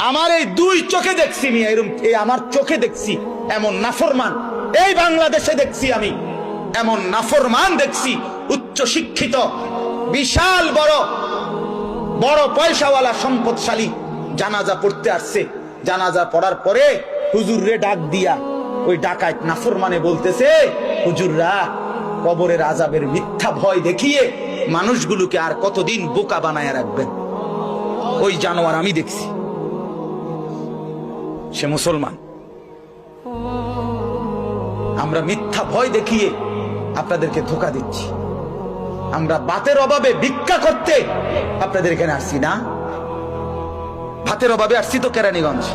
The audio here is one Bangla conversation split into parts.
আমার এই দুই চোখে দেখছি, এরকম আমার চোখে দেখছি এমন নাফরমান এই বাংলাদেশে দেখছি। আমি এমন নাফরমান দেখছি, উচ্চ শিক্ষিত, বিশাল বড় বড় পয়সাওয়ালা সম্পদশালী, জানাজা পড়তে আসছে। জানাজা পড়ার পরে হুজুররে ডাক দিয়া ওই ডাকাত নাফরমানে বলতেছে, হুজুররা কবরের আযাবের মিথ্যা ভয় দেখিয়ে মানুষগুলোকে আর কতদিন বোকা বানায় রাখবেন। ওই জানোয়ার আমি দেখছি, সে মুসলমান। আমরা মিথ্যা ভয় দেখিয়ে আপনাদেরকে ধোঁকা দিচ্ছি। আমরা ভাতের অভাবে ভিক্ষা করতে আপনাদের এখানে আসছি না? ভাতের অভাবে আসছি তো কেরানীগঞ্জ।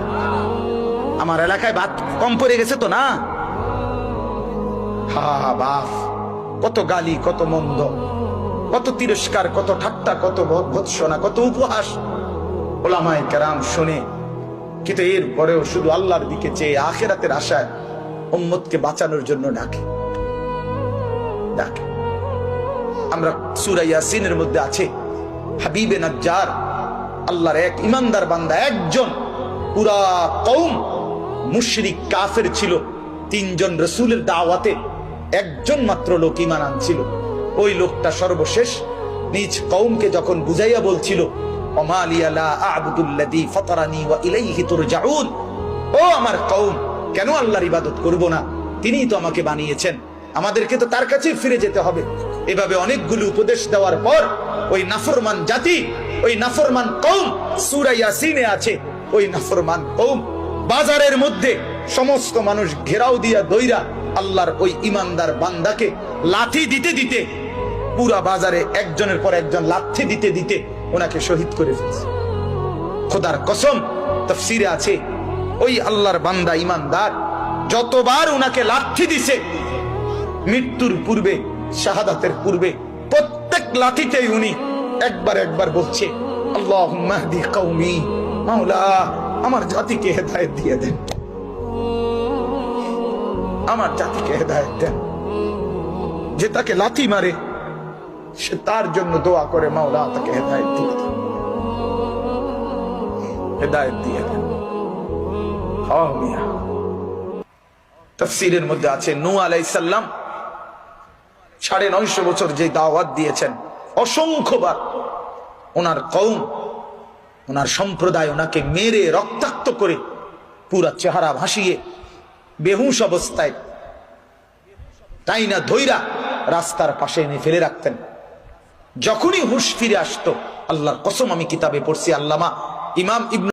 আমার এলাকায় ভাত কম পড়ে গেছে তো না? হা বাপ, কত গালি, কত মন্দ, কত তিরস্কার, কত ঠাট্টা, কত ভৎসনা, কত উপহাস ওলামায়ে কেরাম শুনে, কিন্তু এর পরেও শুধু আল্লাহর দিকে চেয়ে আখিরাতের আশায় উম্মতকে বাঁচানোর জন্য ডাকে। আমরা সূরা ইয়াসিনের মধ্যে আছে হাবিবে নাজ্জার, আল্লাহর এক ইমানদার বান্দা, একজন, পুরা কওম মুশরিক কাফের ছিল। 3 জন রাসূলের দাওয়াতে একজন মাত্র লোক ঈমান আনছিল। ওই লোকটা সর্বশেষ নিজ কওমকে যখন বুঝাইয়া বলছিল, ওমা লিয়া লা আ'বুদুল্লাযী ফাতারানী ওয়া ইলাইহি তুরজাউন, ও আমার কওম, কেন আল্লাহর ইবাদত করব না? তিনিই তো আমাকে বানিয়েছেন, আমাদেরকে তো তার কাছেই ফিরে যেতে হবে। এভাবে অনেকগুলো উপদেশ দেওয়ার পর ওই নাফরমান জাতি, ওই নাফরমান কওম, সূরা ইয়াসিনে আছে, ওই নাফরমান কওম বাজারের মধ্যে সমস্ত মানুষ ঘেরাও দিয়া দইরা আল্লাহর ওই ইমানদার বান্দাকে লাথি দিতে দিতে, পুরা বাজারে একজনের পর একজন লাথি দিতে দিতে ওনাকে শহীদ করে ফেলছে। খোদার কসম, তাফসীরে আছে ওই আল্লাহর বান্দা ইমানদার যতবার ওনাকে লাথি দিছে, মৃত্যুর পূর্বে, শাহাদাতের পূর্বে, প্রত্যেক লাথিতেই উনি একবার বলছে, আল্লাহুম্মা হদি কওমি, মাওলা আমার জাতিকে হেদায়েত দিয়ে দেন, আমার জাতিকে হেদায়েত দেন। যে তাকে লাথি মারে সে তার জন্য দোয়া করে, মাওলা তাকে হেদায়েত দিয়ে দেন, হেদায়েত দিয়ে দেন। তাফসীরের মধ্যে আছে নূহ আলাইহিস সালাম 950 বছর যে দাওয়াত দিয়েছেন, অসংখ্যবার ওনার কওম, ওনার সম্প্রদায় ওনাকে মেরে রক্তাক্ত করে পুরা চেহারা ভাসিয়ে বেহুশ অবস্থায় টাইনা ধইরা রাস্তার পাশে এনে ফেলে রাখতেন। যখনই হুশ ফিরে আসতো, আল্লাহর কসম আমি কিতাবে পড়ছি, আল্লামা ইমাম ইবনে